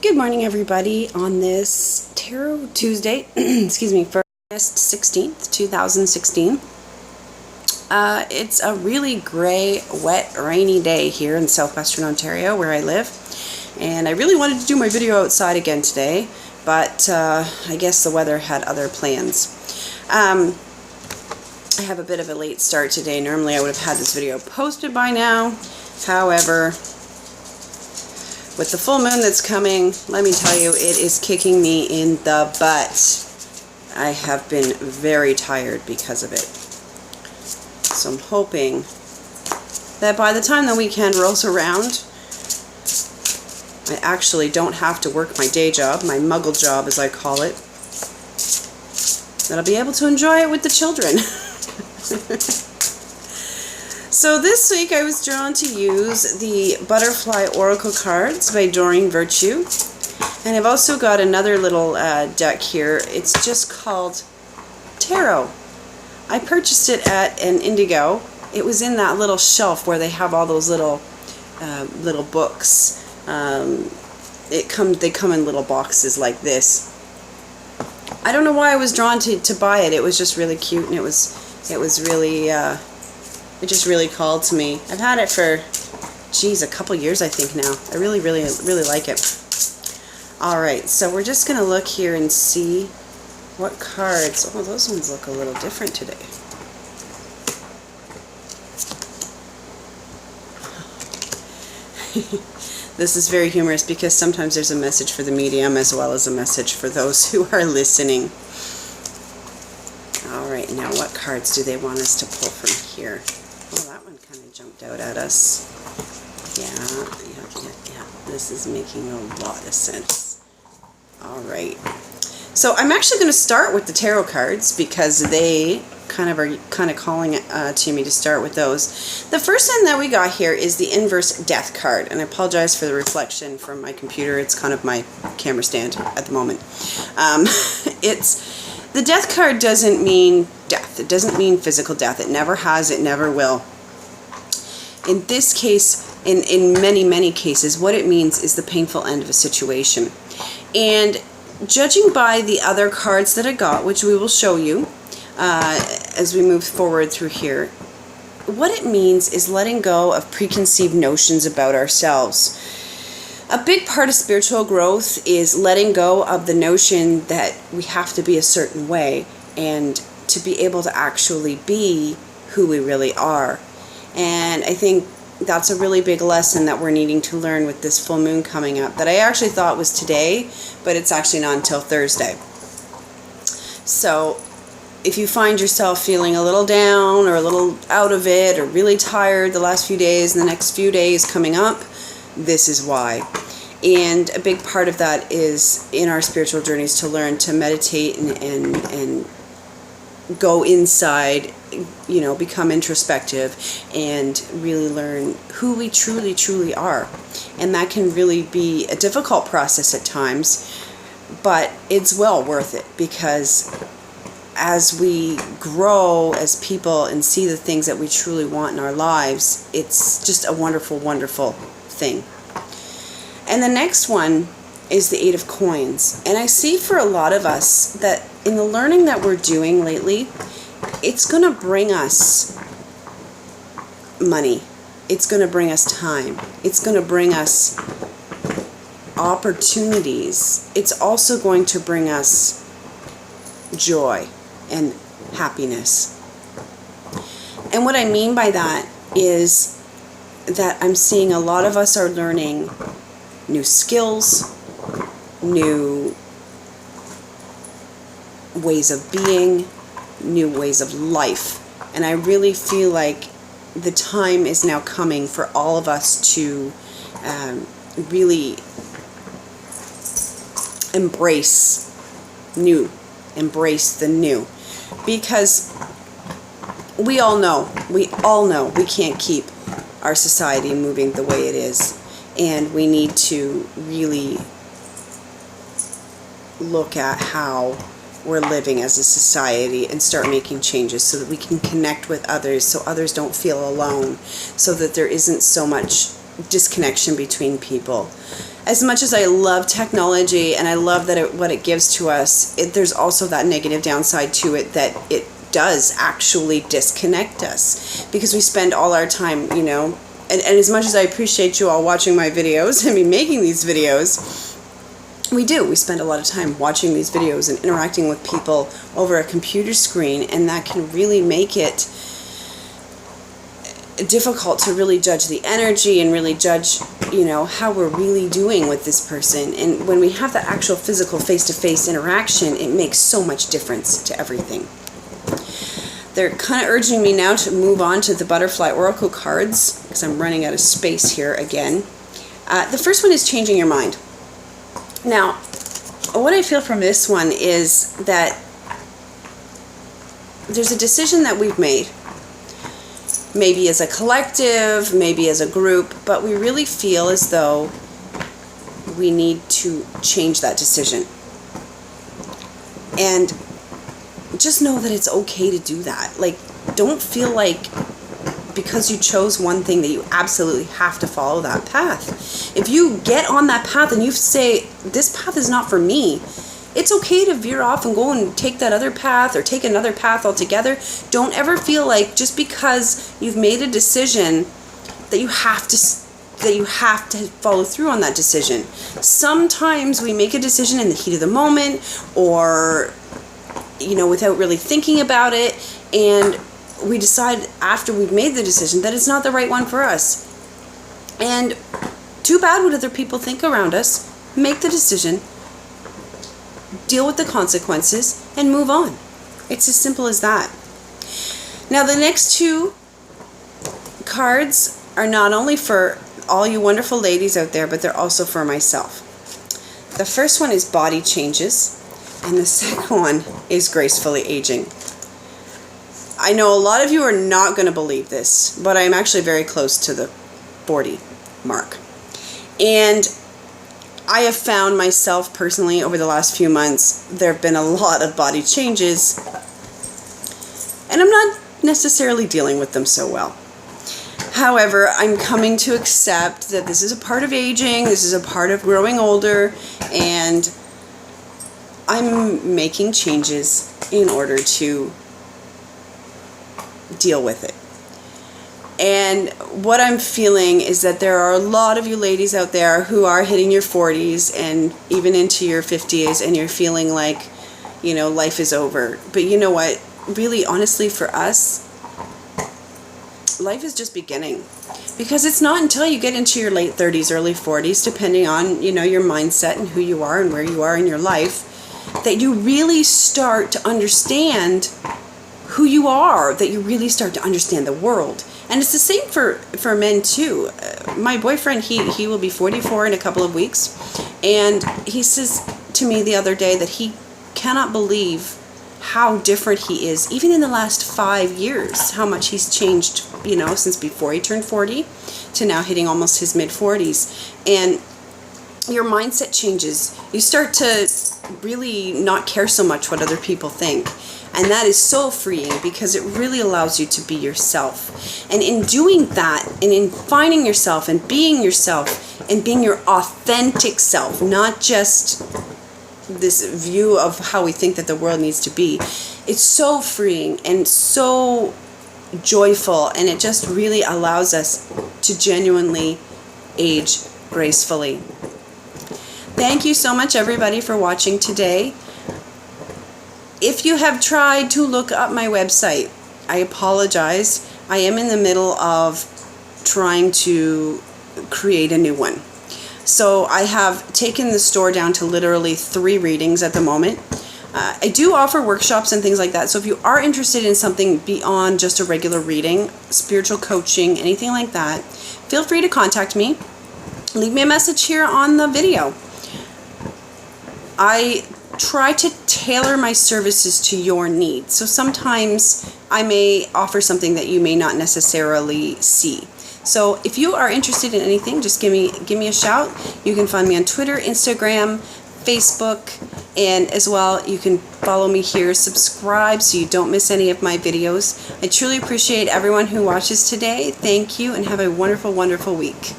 Good morning, everybody, on this Tarot Tuesday, excuse me, for August 16th, 2016. It's a really gray, wet, rainy day here in southwestern Ontario where I live. And I really wanted to do my video outside again today, but I guess the weather had other plans. I have a bit of a late start today. Normally I would have had this video posted by now. However, with the full moon that's coming, let me tell you, it is kicking me in the butt. I have been very tired because of it. So I'm hoping that by the time the weekend rolls around, I actually don't have to work my day job, my muggle job as I call it, that I'll be able to enjoy it with the children. So this week I was drawn to use the Butterfly Oracle cards by Doreen Virtue. And I've also got another little deck here. It's just called Tarot. I purchased it at an Indigo. It was in that little shelf where they have all those little books. They come in little boxes like this. I don't know why I was drawn to buy it. It was just really cute, and it was really it just really called to me. I've had it for, geez, a couple years I think now. I really like it. Alright, so we're just going to look here and see what cards. Oh, those ones look a little different today. This is very humorous because sometimes there's a message for the medium as well as a message for those who are listening. Alright, now what cards do they want us to pull from here? Oh, that one kind of jumped out at us. Yeah. This is making a lot of sense. Alright. So I'm actually going to start with the tarot cards because they are calling to me to start with those. The first one that we got here is the inverse death card, and I apologize for the reflection from my computer. It's kind of my camera stand at the moment. The death card doesn't mean death. It doesn't mean physical death. It never has. It never will. In this case, in many cases, what it means is the painful end of a situation. And judging by the other cards that I got, which we will show you as we move forward through here, what it means is letting go of preconceived notions about ourselves. A big part of spiritual growth is letting go of the notion that we have to be a certain way and to be able to actually be who we really are. And I think that's a really big lesson that we're needing to learn with this full moon coming up that I actually thought was today, but it's actually not until Thursday. So if you find yourself feeling a little down or a little out of it or really tired the last few days and the next few days coming up, this is why. And a big part of that is in our spiritual journeys to learn to meditate and go inside, become introspective and really learn who we truly are. And that can really be a difficult process at times, but it's well worth it because as we grow as people and see the things that we truly want in our lives, it's just a wonderful thing. And the next one is the Eight of Coins. And I see for a lot of us that in the learning that we're doing lately, it's going to bring us money. It's going to bring us time. It's going to bring us opportunities. It's also going to bring us joy and happiness. And what I mean by that is that I'm seeing a lot of us are learning new skills, new ways of being, new ways of life. And I really feel like the time is now coming for all of us to really embrace the new. Because we all know we can't keep our society moving the way it is. And we need to really look at how we're living as a society and start making changes so that we can connect with others, so others don't feel alone, so that there isn't so much disconnection between people. as much as I love technology and I love that what it gives to us, there's also that negative downside to it, that it does actually disconnect us, because we spend all our time, and as much as I appreciate you all watching my videos and me making these videos, we spend a lot of time watching these videos and interacting with people over a computer screen, and that can really make it difficult to really judge the energy and really judge, how we're really doing with this person. And when we have the actual physical face-to-face interaction, it makes so much difference to everything. They're kind of urging me now to move on to the Butterfly Oracle cards, because I'm running out of space here again. The first one is changing your mind. Now, what I feel from this one is that there's a decision that we've made, maybe as a collective, maybe as a group, but we really feel as though we need to change that decision. And just know that it's okay to do that. Like, don't feel like because you chose one thing that you absolutely have to follow that path. If you get on that path and you say, this path is not for me, it's okay to veer off and go and take that other path or take another path altogether. Don't ever feel like just because you've made a decision that you have to follow through on that decision. Sometimes we make a decision in the heat of the moment, or without really thinking about it, and we decide after we've made the decision that it's not the right one for us. And too bad what other people think around us. Make the decision, deal with the consequences, and move on. It's as simple as that. Now, the next two cards are not only for all you wonderful ladies out there, but they're also for myself. The first one is body changes, and the second one is gracefully aging. I know a lot of you are not going to believe this, but I'm actually very close to the 40 mark. And I have found myself personally over the last few months, there have been a lot of body changes, and I'm not necessarily dealing with them so well. However, I'm coming to accept that this is a part of aging, this is a part of growing older, and I'm making changes in order to deal with it. And what I'm feeling is that there are a lot of you ladies out there who are hitting your 40s and even into your 50s, and you're feeling like, life is over. But you know what? Really, honestly, for us, life is just beginning. Because it's not until you get into your late 30s, early 40s, depending on, your mindset and who you are and where you are in your life, that you really start to understand who you are, that you really start to understand the world. And it's the same for men too. My boyfriend, he will be 44 in a couple of weeks, and he says to me the other day that he cannot believe how different he is, even in the last 5 years, how much he's changed, since before he turned 40 to now hitting almost his mid-40s. And your mindset changes. You start to really not care so much what other people think. And that is so freeing, because it really allows you to be yourself. And in doing that, and in finding yourself and being your authentic self, not just this view of how we think that the world needs to be, it's so freeing and so joyful, and it just really allows us to genuinely age gracefully. Thank you so much, everybody, for watching today. If you have tried to look up my website, I apologize. I am in the middle of trying to create a new one. So I have taken the store down to literally 3 readings at the moment. I do offer workshops and things like that. So if you are interested in something beyond just a regular reading, spiritual coaching, anything like that, feel free to contact me. Leave me a message here on the video. I try to tailor my services to your needs. So sometimes I may offer something that you may not necessarily see. So if you are interested in anything, just give me a shout. You can find me on Twitter, Instagram, Facebook, and as well you can follow me here, subscribe so you don't miss any of my videos. I truly appreciate everyone who watches today. Thank you, and have a wonderful, wonderful week.